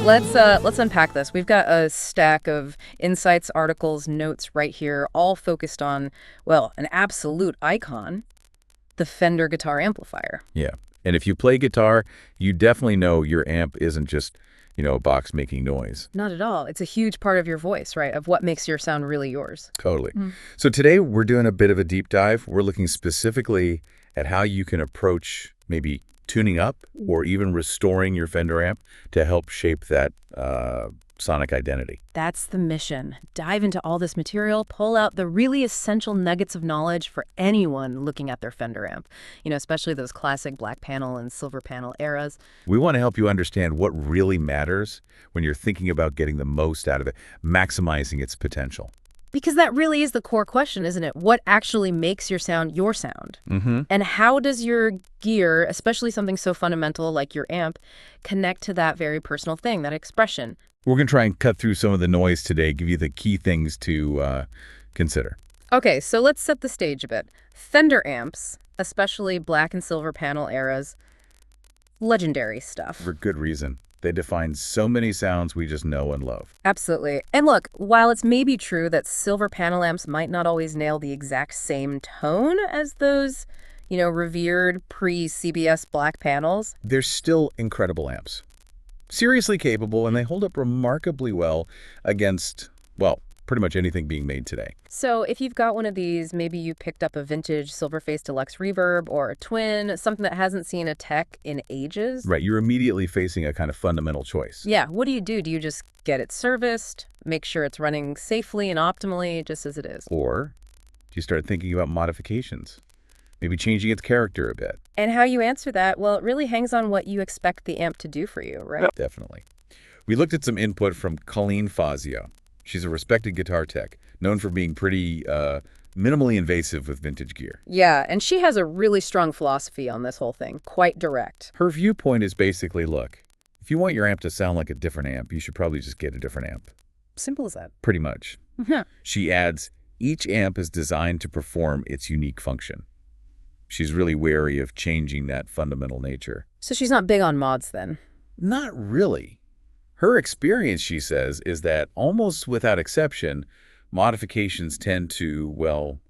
Let's unpack this. We've got a stack of insights, articles, notes right here, all focused on, well, an absolute icon, the Fender guitar amplifier. Yeah. And if you play guitar, you definitely know your amp isn't just, a box making noise. Not at all. It's a huge part of your voice, right? Of what makes your sound really yours. Totally. So today we're doing a bit of a deep dive. We're looking specifically at how you can approach maybe tuning up or even restoring your Fender amp to help shape that sonic identity. That's the mission. Dive into all this material, pull out the really essential nuggets of knowledge for anyone looking at their Fender amp, especially those classic black panel and silver panel eras. We want to help you understand what really matters when you're thinking about getting the most out of it, maximizing its potential. Because that really is the core question, isn't it? What actually makes your sound your sound? And how does your gear, especially something so fundamental like your amp, connect to that very personal thing, that expression? We're going to try and cut through some of the noise today, give you the key things to consider. Okay, so let's set the stage a bit. Fender amps, especially black and silver panel eras, legendary stuff. For good reason. They define so many sounds we just know and love. Absolutely. And look, while it's maybe true that silver panel amps might not always nail the exact same tone as those, revered pre-CBS black panels, They're still incredible amps. Seriously capable, and they hold up remarkably well against, well, pretty much anything being made today. so if you've got one of these, maybe you picked up a vintage Silverface Deluxe Reverb or a Twin, something that hasn't seen a tech in ages. Right, you're immediately facing a kind of fundamental choice. Yeah, what do? Do you just get it serviced, make sure it's running safely and optimally just as it is? Or do you start thinking about modifications? Maybe changing its character a bit. And how you answer that, well, it really hangs on what you expect the amp to do for you, right? Definitely. We looked at some input from Colleen Fazio. She's a respected guitar tech, known for being pretty minimally invasive with vintage gear. Yeah, and she has a really strong philosophy on this whole thing, quite direct. Her viewpoint is basically, look, if you want your amp to sound like a different amp, you should probably just get a different amp. Simple as that. Pretty much. Yeah. She adds, each amp is designed to perform its unique function. She's really wary of changing that fundamental nature. So she's not big on mods then? Not really. Her experience, she says, is that almost without exception, modifications tend to, well,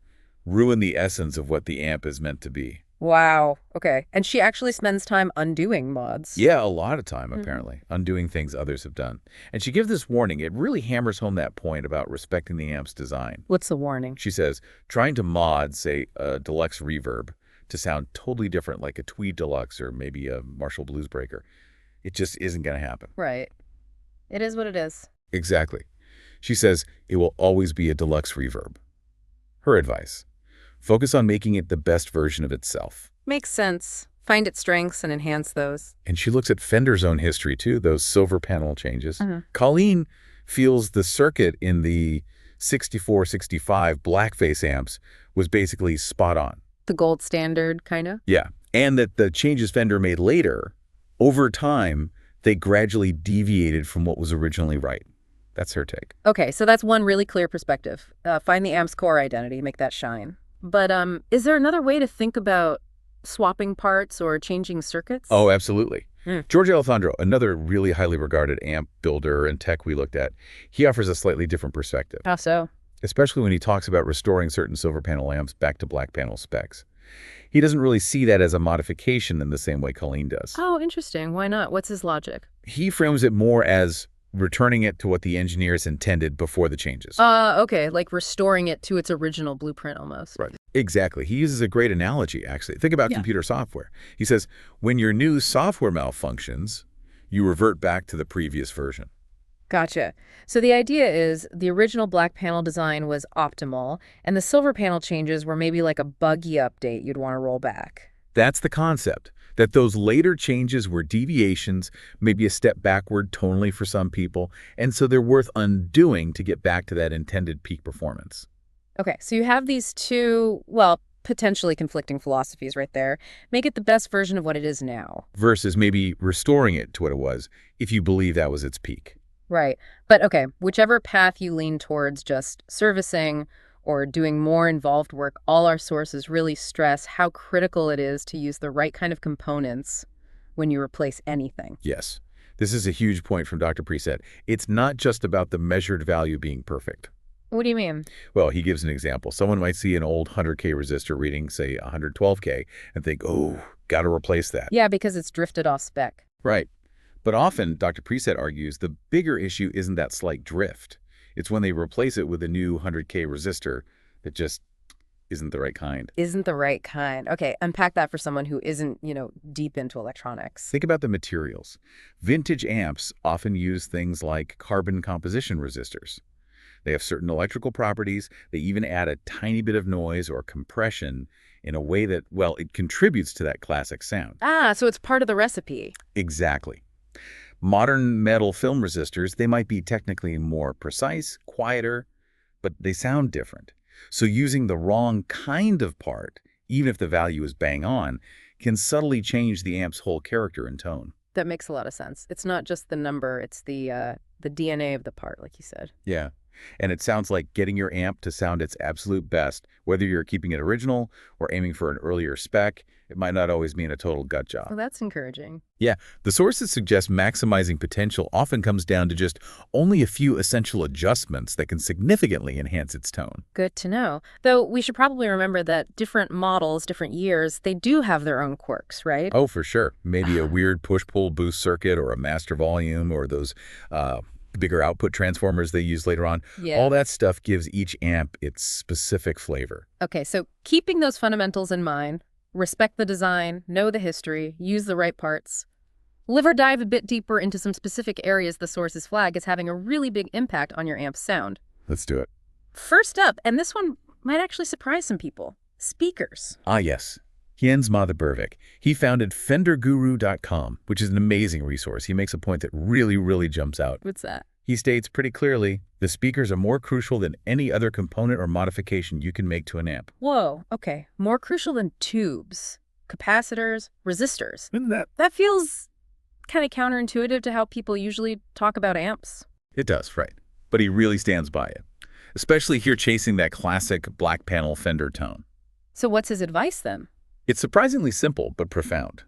ruin the essence of what the amp is meant to be. Wow. Okay. And she actually spends time undoing mods. Yeah, a lot of time, apparently, undoing things others have done. And she gives this warning. It really hammers home that point about respecting the amp's design. What's the warning? She says, trying to mod, say, a deluxe reverb to sound totally different, like a Tweed Deluxe or maybe a Marshall Bluesbreaker, it just isn't going to happen. Right. It is what it is. Exactly. She says it will always be a deluxe reverb. Her advice, focus on making it the best version of itself. Makes sense. Find its strengths and enhance those. And she looks at Fender's own history, too, those silver panel changes. Colleen feels the circuit in the 64-65 blackface amps was basically spot on. The gold standard, kind of? Yeah. And that the changes Fender made later, over time, they gradually deviated from what was originally right. That's her take. Okay, so that's one really clear perspective. Find the amp's core identity, make that shine. But is there another way to think about swapping parts or changing circuits? Oh, absolutely. George Alessandro, another really highly regarded amp builder and tech we looked at, he offers a slightly different perspective. How so? Especially when he talks about restoring certain silver panel amps back to black panel specs. He doesn't really see that as a modification in the same way Colleen does. Oh, interesting. Why not? What's his logic? He frames it more as returning it to what the engineers intended before the changes. Okay, like restoring it to its original blueprint almost. Right. Exactly. He uses a great analogy, actually. Think about computer software. He says, when your new software malfunctions, you revert back to the previous version. Gotcha. So the idea is the original black panel design was optimal, and the silver panel changes were maybe like a buggy update you'd want to roll back. That's the concept, that those later changes were deviations, maybe a step backward tonally for some people, and so they're worth undoing to get back to that intended peak performance. Okay, so you have these two, well, potentially conflicting philosophies right there. Make it the best version of what it is now. Versus maybe restoring it to what it was, if you believe that was its peak. Right. But okay, whichever path you lean towards, just servicing or doing more involved work, all our sources really stress how critical it is to use the right kind of components when you replace anything. Yes. This is a huge point from Dr. Preset. It's not just about the measured value being perfect. What do you mean? Well, he gives an example. Someone might see an old 100K resistor reading, say, 112K, and think, oh, got to replace that. Yeah, because it's drifted off spec. Right. But often, Dr. Preset argues, the bigger issue isn't that slight drift. It's when they replace it with a new 100K resistor that just isn't the right kind. Isn't the right kind. Okay, unpack that for someone who isn't, deep into electronics. Think about the materials. Vintage amps often use things like carbon composition resistors. They have certain electrical properties. They even add a tiny bit of noise or compression in a way that, well, it contributes to that classic sound. Ah, so it's part of the recipe. Exactly. Modern metal film resistors, they might be technically more precise, quieter, but they sound different. So using the wrong kind of part, even if the value is bang on, can subtly change the amp's whole character and tone. That makes a lot of sense. It's not just the number, it's the DNA of the part, like you said. Yeah. And it sounds like getting your amp to sound its absolute best, whether you're keeping it original or aiming for an earlier spec, it might not always mean a total gut job. Well, that's encouraging. Yeah, the sources suggest maximizing potential often comes down to just only a few essential adjustments that can significantly enhance its tone. Good to know. Though we should probably remember that different models, different years, they do have their own quirks, right? Oh, for sure. Maybe a weird push-pull boost circuit or a master volume or those bigger output transformers they use later on. Yeah. All that stuff gives each amp its specific flavor. Okay, so keeping those fundamentals in mind, respect the design, know the history, use the right parts. Live or dive a bit deeper into some specific areas the sources flag as having a really big impact on your amp's sound. Let's do it. First up, and this one might actually surprise some people, speakers. Ah, yes. Jens Mathebervik. He founded FenderGuru.com, which is an amazing resource. He makes a point that really jumps out. What's that? He states pretty clearly, the speakers are more crucial than any other component or modification you can make to an amp. Whoa, okay. More crucial than tubes, capacitors, resistors. Isn't that? That feels kind of counterintuitive to how people usually talk about amps. It does, right. But he really stands by it. Especially here chasing that classic black panel Fender tone. So what's his advice then? It's surprisingly simple but profound.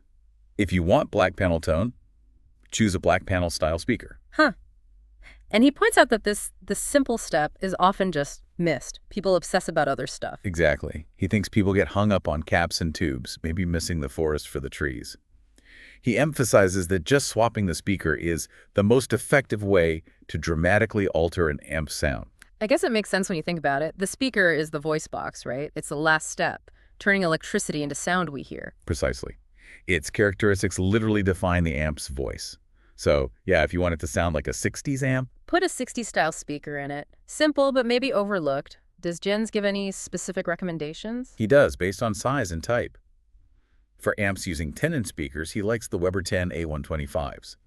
If you want black panel tone, choose a black panel style speaker. Huh. And he points out that this simple step is often just missed. People obsess about other stuff. Exactly. He thinks people get hung up on caps and tubes, maybe missing the forest for the trees. He emphasizes that just swapping the speaker is the most effective way to dramatically alter an amp's sound. I guess it makes sense when you think about it. The speaker is the voice box, right? It's the last step, turning electricity into sound we hear. Precisely. Its characteristics literally define the amp's voice. So, yeah, if you want it to sound like a 60s amp, put a 60s-style speaker in it. Simple, but maybe overlooked. Does Jens give any specific recommendations? He does, based on size and type. For amps using 10-inch speakers, he likes the Weber 10 A125s.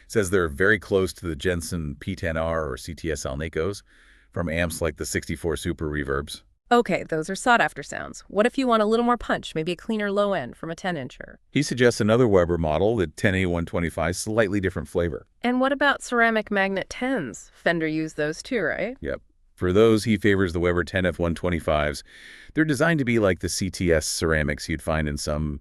Says they're very close to the Jensen P10R or CTS Alnicos from amps like the 64 Super Reverbs. Okay, those are sought-after sounds. What if you want a little more punch, maybe a cleaner low end from a 10-incher? He suggests another Weber model, the 10A125, slightly different flavor. And what about ceramic magnet 10s? Fender used those too, right? Yep. For those, he favors the Weber 10F125s. They're designed to be like the CTS ceramics you'd find in some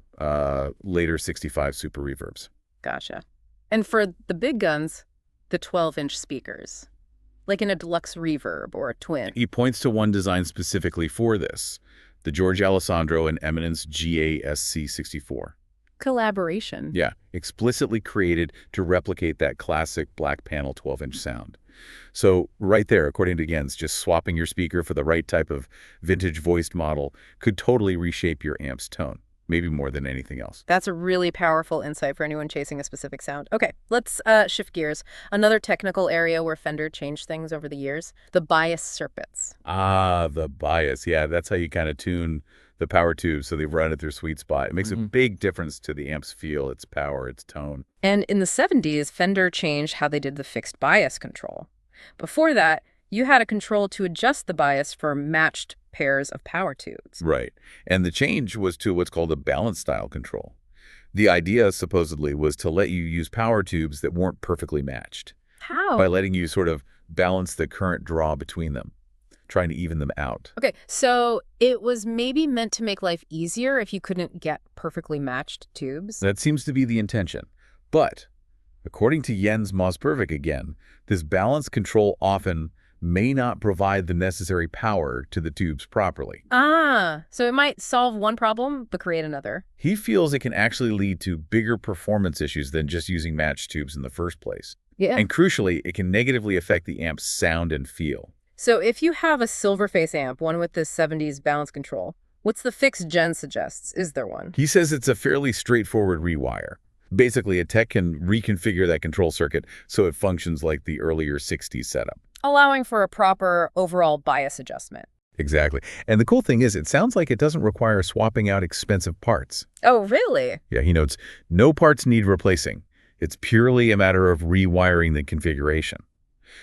later 65 Super Reverbs. Gotcha. And for the big guns, the 12-inch speakers, like in a deluxe reverb or a twin. He points to one designed specifically for this, the George Alessandro and Eminence GASC64. Collaboration. Yeah, explicitly created to replicate that classic black panel 12-inch sound. So right there, according to Jens, just swapping your speaker for the right type of vintage voiced model could totally reshape your amp's tone. Maybe more than anything else. That's a really powerful insight for anyone chasing a specific sound. Okay, let's shift gears. Another technical area where Fender changed things over the years, the bias circuits. Ah, the bias. Yeah, that's how you kind of tune the power tube so they run at their sweet spot. It makes a big difference to the amp's feel, its power, its tone. And in the 70s, Fender changed how they did the fixed bias control. Before that, you had a control to adjust the bias for matched pairs of power tubes. Right. And the change was to what's called a balance style control. The idea, supposedly, was to let you use power tubes that weren't perfectly matched. How? By letting you sort of balance the current draw between them, trying to even them out. Okay, so it was maybe meant to make life easier if you couldn't get perfectly matched tubes? That seems to be the intention. But According to Jens Mosbervik again, this balance control often may not provide the necessary power to the tubes properly. So it might solve one problem, but create another. He feels it can actually lead to bigger performance issues than just using matched tubes in the first place. Yeah. And crucially, it can negatively affect the amp's sound and feel. So if you have a Silverface amp, one with this 70s balance control, what's the fix Jen suggests? Is there one? He says it's a fairly straightforward rewire. Basically, a tech can reconfigure that control circuit so it functions like the earlier 60s setup. Allowing for a proper overall bias adjustment. Exactly. And the cool thing is, it sounds like it doesn't require swapping out expensive parts. Oh, really? Yeah, he notes, no parts need replacing. It's purely a matter of rewiring the configuration.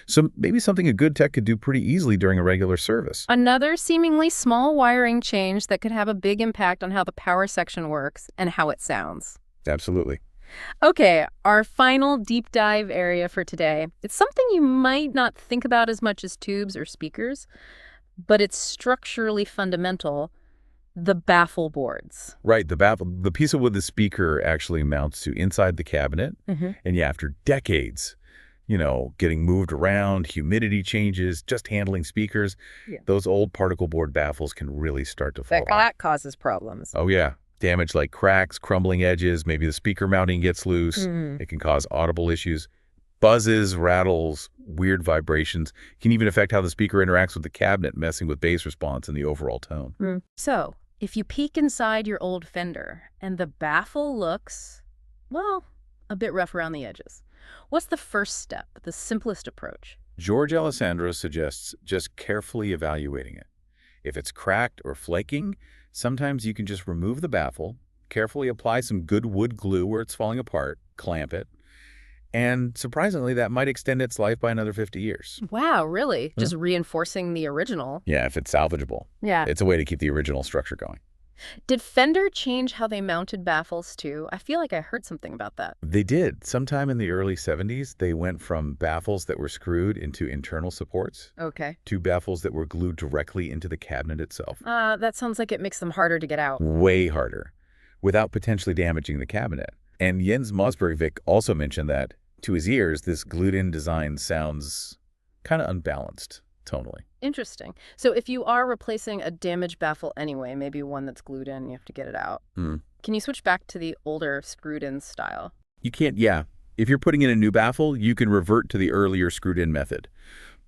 So maybe something a good tech could do pretty easily during a regular service. Another seemingly small wiring change that could have a big impact on how the power section works and how it sounds. Absolutely. Okay, our final deep dive area for today. It's something you might not think about as much as tubes or speakers, but it's structurally fundamental. The baffle boards. Right, the piece of wood the speaker actually mounts to inside the cabinet. And yeah, after decades, getting moved around, humidity changes, just handling speakers, those old particle board baffles can really start to fall off. That causes problems. Oh, yeah. Damage like cracks, crumbling edges, maybe the speaker mounting gets loose. It can cause audible issues. Buzzes, rattles, weird vibrations can even affect how the speaker interacts with the cabinet, messing with bass response and the overall tone. So, if you peek inside your old Fender and the baffle looks, well, a bit rough around the edges, what's the first step, the simplest approach? George Alessandro suggests just carefully evaluating it. If it's cracked or flaking, sometimes you can just remove the baffle, carefully apply some good wood glue where it's falling apart, clamp it, and surprisingly, that might extend its life by another 50 years. Wow, really? Just reinforcing the original? Yeah, if it's salvageable. Yeah. It's a way to keep the original structure going. Did Fender change how they mounted baffles too? I feel like I heard something about that. They did. Sometime in the early 70s, they went from baffles that were screwed into internal supports to baffles that were glued directly into the cabinet itself. That sounds like it makes them harder to get out. Way harder, without potentially damaging the cabinet. And Jens Mosbergvik also mentioned that, to his ears, this glued-in design sounds kind of unbalanced tonally. Interesting. So if you are replacing a damaged baffle anyway, maybe one that's glued in, you have to get it out. Can you switch back to the older screwed-in style? You can't, yeah. If you're putting in a new baffle, you can revert to the earlier screwed-in method.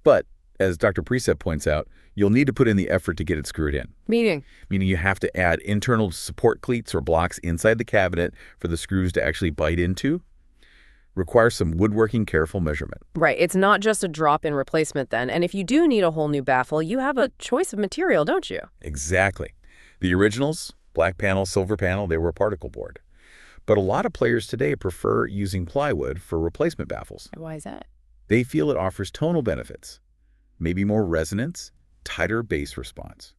But, as Dr. Preset points out, you'll need to put in the effort to get it screwed in. Meaning you have to add internal support cleats or blocks inside the cabinet for the screws to actually bite into. Requires some woodworking careful measurement. Right. It's not just a drop-in replacement then. And if you do need a whole new baffle, you have a choice of material, don't you? Exactly. The originals, black panel, silver panel, they were particle board. But a lot of players today prefer using plywood for replacement baffles. Why is that? They feel it offers tonal benefits, maybe more resonance, tighter bass response.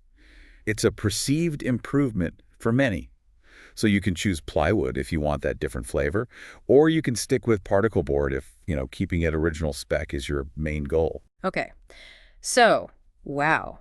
It's a perceived improvement for many. So you can choose plywood if you want that different flavor, or you can stick with particle board if, keeping it original spec is your main goal. Okay. So, wow.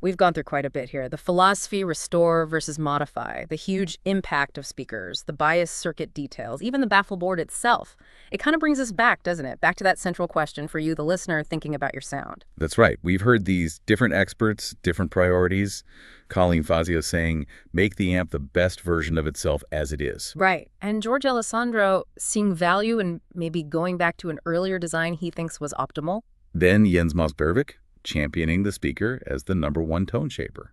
We've gone through quite a bit here. The philosophy, restore versus modify, the huge impact of speakers, the bias circuit details, even the baffle board itself. It kind of brings us back, doesn't it? Back to that central question for you, the listener, thinking about your sound. That's right. We've heard these different experts, different priorities. Colleen Fazio saying, make the amp the best version of itself as it is. Right. And George Alessandro seeing value in maybe going back to an earlier design he thinks was optimal. Then Jens Mosbervik championing the speaker as the #1 tone shaper.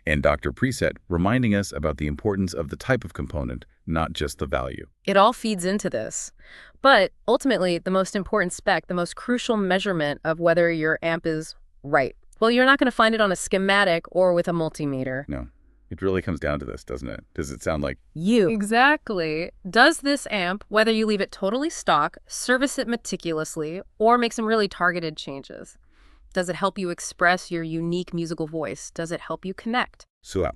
And Dr. Preset reminding us about the importance of the type of component, not just the value. It all feeds into this. But ultimately, the most important spec, the most crucial measurement of whether your amp is right. Well, you're not going to find it on a schematic or with a multimeter. No. It really comes down to this, doesn't it? Does it sound like you? Exactly. Does this amp, whether you leave it totally stock, service it meticulously, or make some really targeted changes? Does it help you express your unique musical voice? Does it help you connect? So,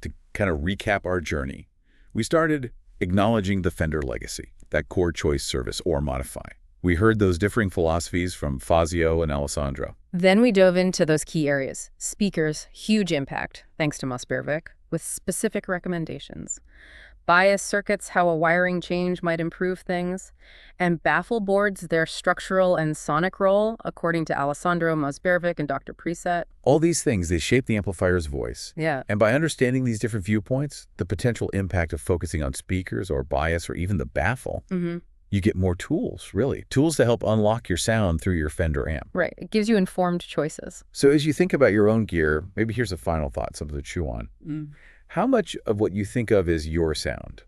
to kind of recap our journey, we started acknowledging the Fender legacy, that core choice service or modify. We heard those differing philosophies from Fazio and Alessandro. Then we dove into those key areas. Speakers, huge impact, thanks to Mosbervik, with specific recommendations. bias circuits, how a wiring change might improve things, and baffle boards, their structural and sonic role, according to Alessandro Mosbervic and Dr. Preset. All these things, they shape the amplifier's voice. Yeah. And by understanding these different viewpoints, the potential impact of focusing on speakers or bias or even the baffle, you get more tools, really. Tools to help unlock your sound through your Fender amp. Right. It gives you informed choices. So as you think about your own gear, maybe here's a final thought, something to chew on. How much of what you think of is your sound?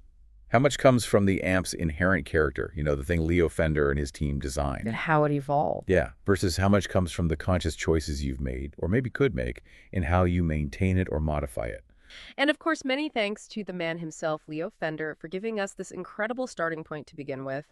How much comes from the amp's inherent character, the thing Leo Fender and his team designed? And how it evolved. Yeah, versus how much comes from the conscious choices you've made, or maybe could make, in how you maintain it or modify it. And of course, many thanks to the man himself, Leo Fender, for giving us this incredible starting point to begin with.